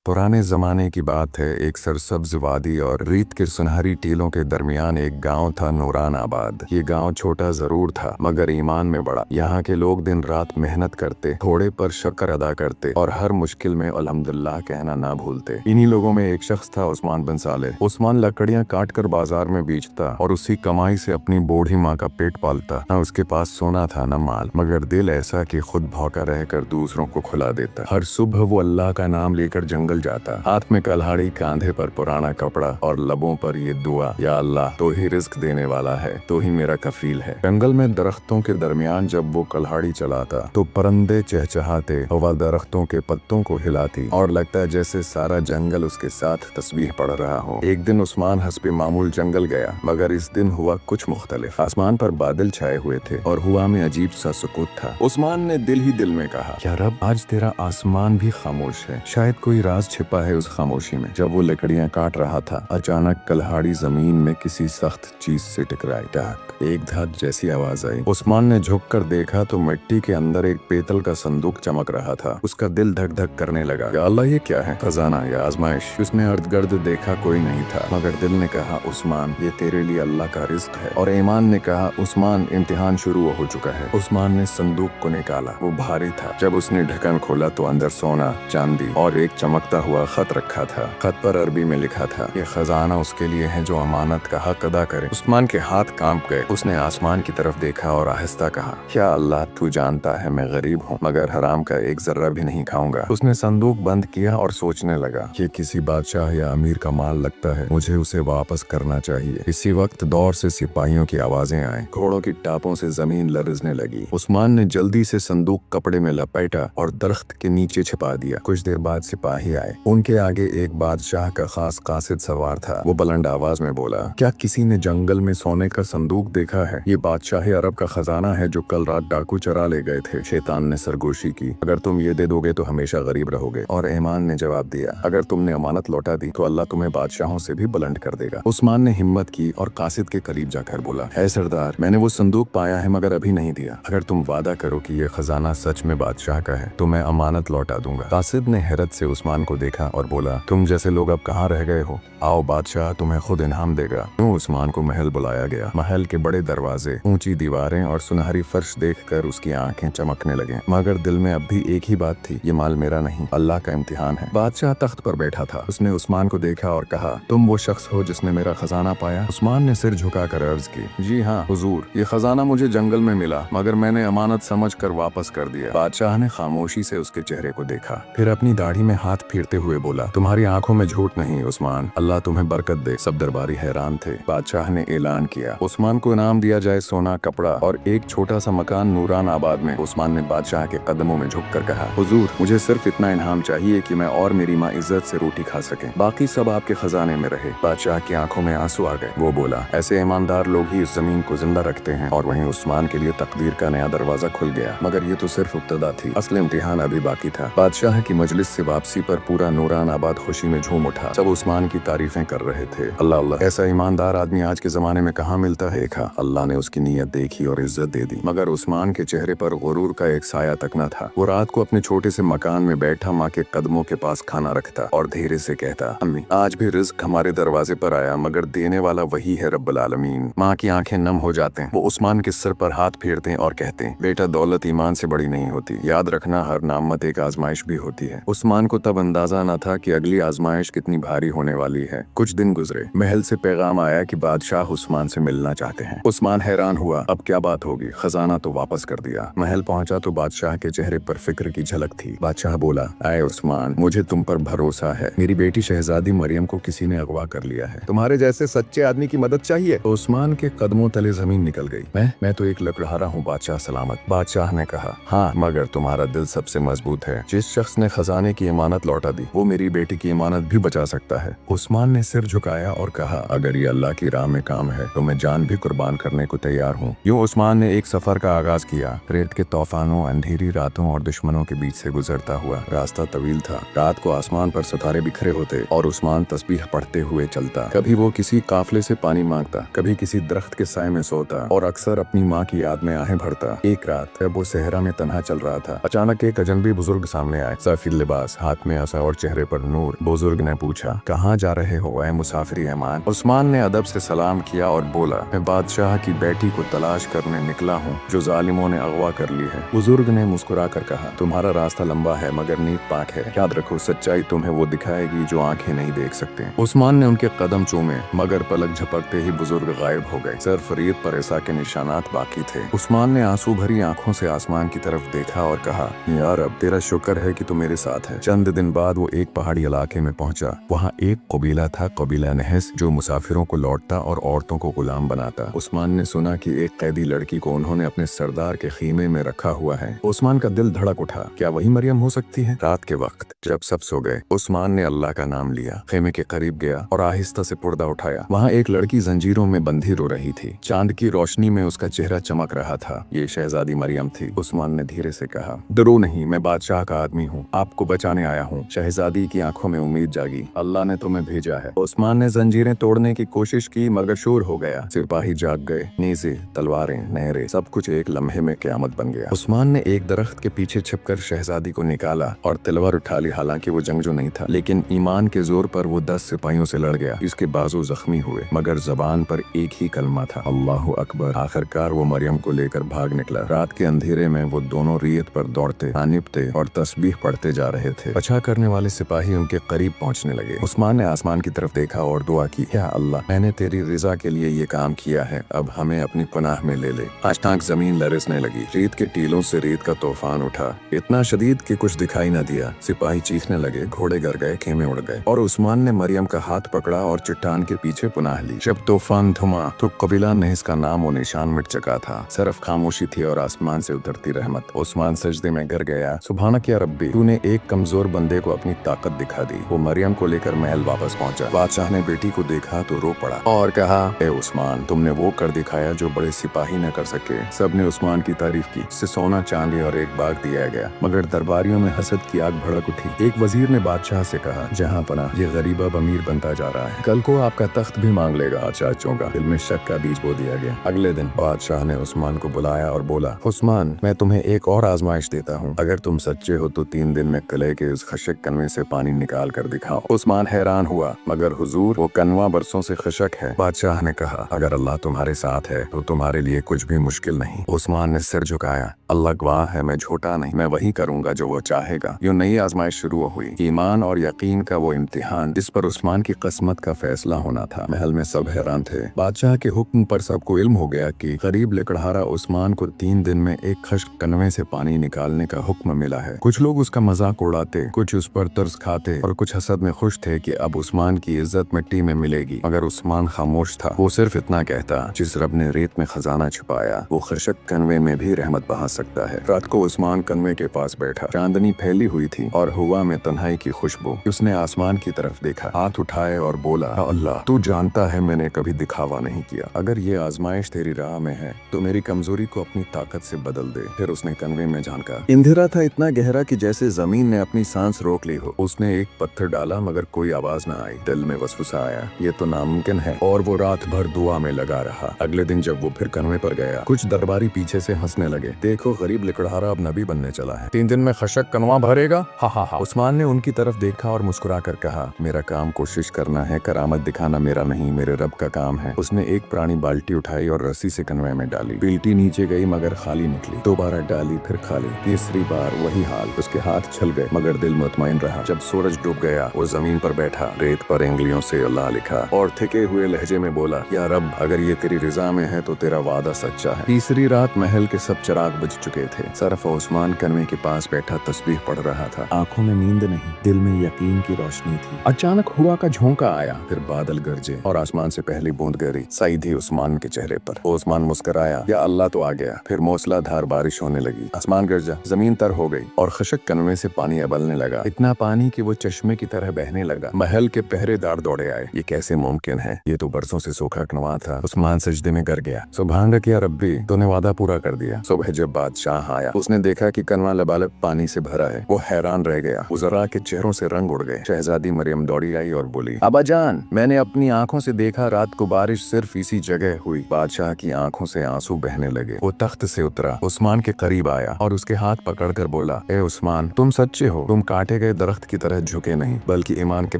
पुराने जमाने की बात है। एक सरसब्ज वादी और रेत के सुनहरी टीलों के दरमियान एक गांव था, नूरान आबाद। ये गांव छोटा जरूर था मगर ईमान में बड़ा। यहाँ के लोग दिन रात मेहनत करते, थोड़े पर शक्र अदा करते और हर मुश्किल में अल्हम्दुलिल्लाह कहना ना भूलते। इन्हीं लोगों में एक शख्स था, उस्मान बिन साले। उस्मान लकड़ियाँ काट कर बाजार में बेचता और उसी कमाई से अपनी बूढ़ी माँ का पेट पालता। न उसके पास सोना था न माल, मगर दिल ऐसा कि खुद भौंका रहकर दूसरों को खुला देता। हर सुबह वो अल्लाह का नाम लेकर जंगल जाता, हाथ में कल्हाड़ी, कांधे पर पुराना कपड़ा और लबों पर ये दुआ, या अल्लाह तो ही रिस्क देने वाला है, तो ही मेरा कफील है। जंगल में दरख्तों के दरमियान जब वो कल्हाड़ी चलाता तो परिंदे चहचहाते, हवा दरख्तों के पत्तों को हिलाती और लगता जैसे सारा जंगल उसके साथ तस्बीह पढ़ रहा हो। एक दिन उस्मान हस्बे मामूल जंगल गया, मगर इस दिन हुआ कुछ मुख्तलिफ। आसमान पर बादल छाए हुए थे और हवा में अजीब सा सुकूत था। उस्मान ने दिल ही दिल में कहा, क्या रब, आज तेरा आसमान भी खामोश है, शायद कोई राज छिपा है उस खामोशी में। जब वो लकड़ियां काट रहा था, अचानक कल्हाड़ी जमीन में किसी सख्त चीज से टकराई। टक, एक धड़ जैसी आवाज आई। उस्मान ने झुक कर देखा तो मिट्टी के अंदर एक पीतल का संदूक चमक रहा था। उसका दिल धक धक करने लगा। या अल्लाह, ये क्या है? खजाना या आजमाइश? उसने अर्द गर्द देखा, कोई नहीं था, मगर दिल ने कहा, उस्मान, ये तेरे लिए अल्लाह का रिज्क है। और ईमान ने कहा, उस्मान, इम्तिहान शुरू हो चुका है। उस्मान ने संदूक को निकाला। वो भारी था। जब उसने ढक्कन खोला तो अंदर सोना, चांदी और एक चमकता हुआ खत रखा था। खत पर अरबी में लिखा था, ये खजाना उसके लिए है जो अमानत का हक अदा करे। उस्मान के हाथ कांप गए। उसने आसमान की तरफ देखा और आहिस्ता कहा, क्या अल्लाह, तू जानता है मैं गरीब हूँ, मगर हराम का एक जर्रा भी नहीं खाऊंगा। उसने संदूक बंद किया और सोचने लगा, ये किसी बादशाह या अमीर का माल लगता है, मुझे उसे वापस करना चाहिए। इसी वक्त दौर से सिपाहियों की आवाजें आई। घोड़ों की टापों से जमीन लरजने लगी। उस्मान ने जल्दी से संदूक कपड़े में लपेटा और दरख्त के नीचे छिपा दिया। कुछ देर बाद सिपाही आए। उनके आगे एक बादशाह का खास कासिद सवार था। वो बुलंद आवाज में बोला, क्या किसी ने जंगल में सोने का संदूक देखा है? ये बादशाह अरब का खजाना है जो कल रात डाकू चरा ले गए थे। शैतान ने सरगोशी की, अगर तुम ये दे दोगे तो हमेशा गरीब रहोगे। और ईमान ने जवाब दिया, अगर तुमने अमानत लौटा दी तो अल्लाह तुम्हें बादशाहों से भी बुलंद कर देगा। उस्मान ने हिम्मत की और कासिद के करीब जाकर बोला, है सरदार, मैंने वो संदूक पाया है मगर अभी नहीं दिया। अगर तुम वादा करो कि ये खजाना सच में बादशाह का है तो मैं अमानत लौटा दूंगा। कासिद ने हैरत से उस्मान को देखा और बोला, तुम जैसे लोग अब कहाँ रह गए हो? आओ, बादशाह तुम्हें खुद इनाम देगा। उस्मान को महल बुलाया गया। महल के बड़े दरवाजे, ऊंची दीवारें और सुनहरी फर्श देखकर उसकी आंखें चमकने लगे, मगर दिल में अब भी एक ही बात थी, ये माल मेरा नहीं, अल्लाह का इम्तिहान है। बादशाह तख्त पर बैठा था। उसने उस्मान को देखा और कहा, तुम वो शख्स हो जिसने मेरा खजाना पाया? उस्मान ने सिर झुकाकर अर्ज की, जी हाँ हुजूर, ये खजाना मुझे जंगल में मिला, मगर मैंने अमानत समझकर वापस कर दिया। बादशाह ने खामोशी से उसके चेहरे को देखा, फिर अपनी दाढ़ी में हाथ फेरते हुए बोला, तुम्हारी आंखों में झूठ नहीं उस्मान, अल्लाह तुम्हें बरकत दे। सब दरबारी हैरान थे। बादशाह ने ऐलान किया, उस्मान को इनाम दिया जाए सोना, कपड़ा और एक छोटा सा मकान नूरान आबाद में। उस्मान ने बादशाह के कदमों में झुककर कहा, हुजूर, मुझे सिर्फ इतना इनाम चाहिए कि मैं और मेरी माँ इज्जत से रोटी खा सके, बाकी सब आपके खजाने में रहे। बादशाह की आंखों में आंसू आ गए। वो बोला, ऐसे ईमानदार लोग ही इस जमीन को जिंदा रखते हैं। और वहीं उस्मान के लिए तकदीर का नया दरवाजा खुल गया। मगर ये तो सिर्फ इब्तिदा थी, असल इम्तिहान अभी बाकी था। बादशाह की मजलिस से वापसी पर पूरा नूरान आबाद खुशी में झूम उठा। सब उस्मान की तारीफें कर रहे थे। अल्लाह अल्लाह, ऐसा ईमानदार आदमी आज के जमाने में कहाँ मिलता है। देखा, अल्लाह ने उसकी नीयत देखी और इज्जत दे दी, मगर उस्मान के चेहरे पर गुरूर का एक साया तक न था। वो रात को अपने छोटे से मकान में बैठा माँ के कदमों के पास खाना रखता और धीरे से कहता, अम्मी, आज भी रिज्क हमारे दरवाजे पर आया, मगर देने वाला वही है रब्बुल आलमीन। माँ की आंखें नम हो जाते हैं। वो उस्मान के सिर पर हाथ फेरते हैं और कहते हैं, बेटा, दौलत ईमान से बड़ी नहीं होती, याद रखना हर नामत एक आजमाइश भी होती है। उस्मान को तब अंदाजा न था कि अगली आजमाइश कितनी भारी होने वाली है। कुछ दिन गुजरे। महल से पैगाम आया कि बादशाह उस्मान से मिलना चाहते हैं। उस्मान हैरान हुआ, अब क्या बात होगी? खजाना तो वापस कर दिया। महल पहुंचा तो बादशाह के चेहरे पर फिक्र की झलक थी। बादशाह बोला, आए उस्मान, मुझे तुम पर भरोसा है। मेरी बेटी शहजादी मरियम को किसी ने अगवा कर लिया है। तुम्हारे जैसे सच्चे आदमी की मदद चाहिए। तो उस्मान के कदमों तले जमीन निकल गई। मैं तो एक लकड़हारा हूँ बादशाह सलामत। बादशाह ने कहा, हाँ, मगर तुम्हारा दिल सबसे मजबूत है। जिस शख्स ने खजाने की इमानत लौटा दी, वो मेरी बेटी की इमानत भी बचा सकता है। उस्मान ने सिर झुकाया और कहा, अगर ये अल्लाह की राह में काम है तो मैं जान भी कुर्बान करने को तैयार हूँ। यूँ उस्मान ने एक सफर का आगाज किया। रेत के तूफानों, अंधेरी रातों और दुश्मनों के बीच से गुजरता हुआ। रास्ता तवील था। रात को आसमान पर सितारे बिखरे होते और उस्मान तस्बीह पढ़ते हुए चलता। कभी वो किसी काफले से पानी मांगता, कभी किसी दरख्त के साए में सोता और अक्सर अपनी माँ की याद में आहें भरता। एक रात जब वो सहरा में तन्हा चल रहा था, अचानक एक अजनबी बुजुर्ग सामने आए। सफेद लिबास, हाथ में सा और चेहरे पर नूर। बुजुर्ग ने पूछा, कहाँ जा रहे हो ऐ मुसाफिर एमान? उस्मान ने अदब से सलाम किया और बोला, मैं बादशाह की बेटी को तलाश करने निकला हूँ जो जालिमों ने अगवा कर ली है। बुजुर्ग ने मुस्कुरा कर कहा, तुम्हारा रास्ता लंबा है मगर नीयत पाक है। याद रखो, सच्चाई तुम्हें वो दिखाएगी जो आंखें नहीं देख सकते। उस्मान ने उनके कदम चूमे मगर पलक झपकते ही बुजुर्ग गायब हो गए। सिर्फ रीत पर ऐसा के निशानात बाकी थे। उस्मान ने आंसू भरी आंखों से आसमान की तरफ देखा और कहा, यार अब तेरा शुक्र है कि तू मेरे साथ है। चंद दिन बाद वो एक पहाड़ी इलाके में पहुंचा। वहाँ एक कबीला था, कबीला नहस, जो मुसाफिरों को लौटता और औरतों को गुलाम बनाता। उस्मान ने सुना कि एक कैदी लड़की को उन्होंने अपने सरदार के खीमे में रखा हुआ है। उस्मान का दिल धड़क उठा, क्या वही मरियम हो सकती है? रात के वक्त जब सब सो गए, उस्मान ने अल्लाह का नाम लिया, खेमे के करीब गया और आहिस्ता से पर्दा उठाया। वहाँ एक लड़की जंजीरों में बंधी रो रही थी। चांद की रोशनी में उसका चेहरा चमक रहा था। ये शहजादी मरियम थी। उस्मान ने धीरे से कहा, डरो नहीं, मैं बादशाह का आदमी हूँ, आपको बचाने आया हूँ। शहजादी की आंखों में उम्मीद जागी, अल्लाह ने तुम्हें भेजा है। उस्मान ने जंजीरें तोड़ने की कोशिश की मगर शोर हो गया। सिपाही जाग गए। नेज़े, तलवारें, नहरें, सब कुछ एक लम्हे में क़यामत बन गया। उस्मान ने एक दरख्त के पीछे छिपकर शहजादी को निकाला और तलवार उठा ली। हालांकि वो जंगजू नहीं था, लेकिन ईमान के जोर पर वो 10 सिपाहियों से लड़ गया। इसके बाजू जख्मी हुए मगर जबान पर एक ही कलमा था, अल्लाहु अकबर। आखिरकार वो मरियम को लेकर भाग निकला। रात के अंधेरे में वो दोनों रीत पर दौड़ते, निपते और तस्बीह पढ़ते जा रहे थे। बचा करने वाले सिपाही उनके करीब पहुंचने लगे। उस्मान ने आसमान की तरफ देखा और दुआ की, या अल्लाह, मैंने तेरी रिजा के लिए ये काम किया है, अब हमें अपनी पनाह में ले ले। अचानक जमीन लरसने लगी। रेत के टीलों से रेत का तूफान उठा, इतना शदीद कि कुछ दिखाई न दिया। सिपाही चीखने लगे, घोड़े गर गए, खेमे उड़ गए और उस्मान ने मरियम का हाथ पकड़ा और चट्टान के पीछे पनाह ली। जब तूफान थमा तो कबीला नहस का नाम और निशान मिट चुका था। सिर्फ खामोशी थी और आसमान से उतरती रहमत। उस्मान सजदे में गिर गया, सुभानक या रब्बी, तूने एक कमजोर बंदे को अपनी ताकत दिखा दी। वो मरियम को लेकर महल वापस पहुंचा। बादशाह ने बेटी को देखा तो रो पड़ा और कहा, ए उस्मान, तुमने वो कर दिखाया जो बड़े सिपाही न कर सके। सबने उस्मान की तारीफ की। उससे सोना चांदी और एक बाग दिया गया मगर दरबारियों में हसद की आग भड़क उठी। एक वजीर ने बादशाह से कहा, जहाँ पना ये गरीब अब अमीर बनता जा रहा है, कल को आपका तख्त भी मांग लेगा। चाचों का दिल में शक का बीज बो दिया गया। अगले दिन बादशाह ने उस्मान को बुलाया और बोला, उस्मान, मैं तुम्हें एक और आजमाइश देता हूँ। अगर तुम सच्चे हो तो 3 दिन में कले के उस खशक कनवे से पानी निकाल कर दिखाओ। उस्मान हैरान हुआ, मगर हुजूर, वो कनवा बरसों से खशक है। बादशाह ने कहा, अगर अल्लाह तुम्हारे साथ है तो तुम्हारे लिए कुछ भी मुश्किल नहीं। उस्मान ने सिर झुकाया, अल्लाह गवाह है, मैं झूठा नहीं, मैं वही करूंगा जो वो चाहेगा। यूं नई आजमाइश शुरू हुई, ईमान और यकीन का वो इम्तिहान जिस पर उस्मान की किस्मत का फैसला होना था। महल में सब हैरान थे। बादशाह के हुक्म पर सबको इल्म हो गया कि गरीब लकड़हारा उस्मान को 3 दिन में एक खश्क कनवे से पानी निकालने का हुक्म मिला है। कुछ लोग उसका मजाक उड़ाते, कुछ उस पर तरस खाते और कुछ हसद में खुश थे कि अब उस्मान की इज्जत मिट्टी में मिलेगी। मगर उस्मान खामोश था। वो सिर्फ इतना कहता, जिस रब ने रेत में खजाना छुपाया वो खशक कनवे में भी रहमत बहा सकता है। रात को उस्मान कनवे के पास बैठा। चांदनी फैली हुई थी और हवा में तन्हाई की खुशबू। उसने आसमान की तरफ देखा, हाथ उठाए और बोला, अल्लाह, तू जानता है मैंने कभी दिखावा नहीं किया। अगर ये आजमाइश तेरी राह में है तो मेरी कमजोरी को अपनी ताकत से बदल दे। फिर उसने कनवे में झांका। अंधेरा था इतना गहरा कि जैसे जमीन ने अपनी सांस रोक ली हो। उसने एक पत्थर डाला मगर कोई आवाज न आई। दिल में वसवसा आया, ये तो नामुमकिन है, और वो रात भर दुआ में लगा रहा। अगले दिन जब वो फिर कनवे पर गया, कुछ दरबारी पीछे से हंसने लगे, देखो गरीब लकड़हारा अब नबी बनने चला है, 3 दिन में खशक कनवा भरेगा, हा हा हा। उस्मान ने उनकी तरफ देखा और मुस्कुरा कर कहा, मेरा काम कोशिश करना है, करामत दिखाना मेरा नहीं, मेरे रब का काम है। उसने एक पुरानी बाल्टी उठाई और रस्सी से कनवे में डाली। बाल्टी नीचे गई मगर खाली निकली। दोबारा डाली, फिर खाली। तीसरी बार वही हाल। उसके हाथ छल गए मगर दिल मुतमईन रहा। जब सूरज डूब गया वो जमीन पर बैठा, रेत पर एंगलियों से अल्लाह लिखा और थिके हुए लहजे में बोला, या रब, अगर ये तेरी रिजा में है तो तेरा वादा सच्चा है। तीसरी रात महल के सब चिराग बुझ चुके थे। सिर्फ उस्मान कनवे के पास बैठा तस्बीह पढ़ रहा था। आंखों में नींद नहीं, दिल में यकीन की रोशनी थी। अचानक हुआ का झोंका आया, फिर बादल गरजे और आसमान से पहली बूंद गिरी सीधी उस्मान के चेहरे पर। उस्मान मुस्कुराया, या अल्लाह तो आ गया। फिर मूसलाधार बारिश होने लगी। आसमान गरजा, जमीन तर हो गई और खशक कनवे से पानी अबलने लगा। इतना पानी कि वो चश्मे की तरह बहने लगा। महल के पहरेदार दौड़े आए। ये कैसे मुमकिन है, ये तो बरसों से सूखा कनवा था। उस्मान सजदे में गिर गया। सुभान या रब्बी, तूने वादा पूरा कर दिया। सुबह जब बादशाह आया, उसने देखा कि कनवा लबालब पानी से भरा है। वो हैरान रह गया। उज़रा के चेहरों से रंग उड़ गए। शहजादी मरियम दौड़ी आई और बोली, अब्बाजान, मैंने अपनी आंखों से देखा रात को बारिश सिर्फ इसी जगह हुई। बादशाह की आंखों से आंसू बहने लगे। वो तख्त से उतरा, उस्मान के करीब आया और उसके हाथ पकड़कर बोला, ए उस्मान, तुम सच्चे हो, तुम कांटे गए दरख्त की तरह झुके नहीं बल्कि ईमान के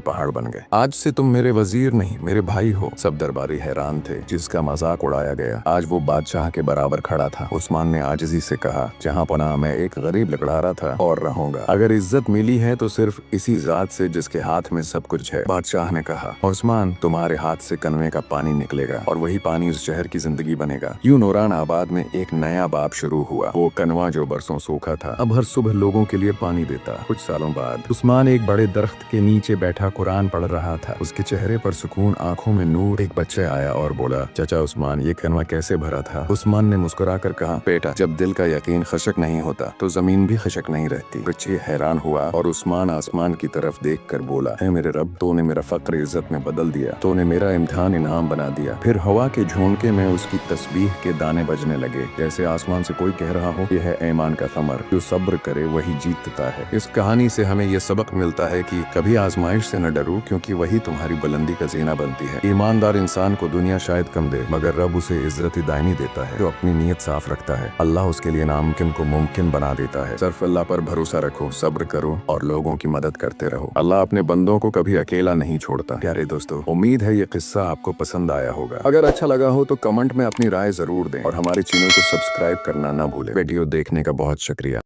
पहाड़ बन गए। आज से तुम मेरे वजीर नहीं मेरे भाई हो। सब दरबारी हैरान थे, जिसका मजाक उड़ाया गया आज वो बादशाह के बराबर खड़ा था। उस्मान ने आजिजी से कहा, जहाँ पनाह मैं एक गरीब लकड़हारा था और रहूंगा। अगर इज्जत मिली है तो सिर्फ इसी जात से जिसके हाथ में सब कुछ है। बादशाह ने कहा, उस्मान तुम्हारे हाथ से कनवे का पानी निकलेगा और वही पानी उस शहर की जिंदगी बनेगा। यूं नूरान आबाद में एक नया बाब शुरू हुआ। वो कनवा जो बरसों सूखा था अब हर सुबह लोगों के लिए पानी देता। कुछ सालों बाद उस्मान एक बड़े दरख्त के नीचे बैठा कुरान पढ़ रहा था। उसके चेहरे पर सुकून, आंखों में नूर। एक बच्चा आया और बोला, चाचा उस्मान ये कनवा कैसे भरा था? उस्मान ने मुस्कुरा कर कहा, बेटा जब दिल का यकीन खशक नहीं होता तो जमीन भी खशक नहीं रहती। बच्चे हैरान हुआ और उस्मान आसमान की तरफ देख कर बोला, है मेरे रब, तूने मेरा फक्र इज्जत में बदल दिया, तूने मेरा इम्तिहान इनाम बना दिया। फिर हवा के झोंके में उसकी तस्बीह के दाने बजने लगे, जैसे आसमान से कोई कह रहा हो, यह है ईमान का समर, जो सब्र करे वही जीतता है। इस कहानी से हमें यह सबक मिलता है कि कभी आजमाइश से न डरो, क्योंकि वही तुम्हारी बुलंदी का जीना बनती है। ईमानदार इंसान को दुनिया शायद कम दे, मगर रब उसे इज्जत दायमी देता है। जो अपनी नीयत साफ रखता है, अल्लाह उसके लिए नामुमकिन को मुमकिन बना देता है। सिर्फ अल्लाह पर भरोसा रखो, सब्र करो और लोगों की मदद करते रहो। अल्लाह अपने बंदों को कभी अकेला नहीं छोड़ता। प्यारे दोस्तों, उम्मीद है ये किस्सा आपको पसंद आया होगा। अगर अच्छा लगा हो तो कमेंट में अपनी राय जरूर दें और हमारे चैनल को सब्सक्राइब करना ना भूलें। वीडियो देखने का बहुत शुक्रिया।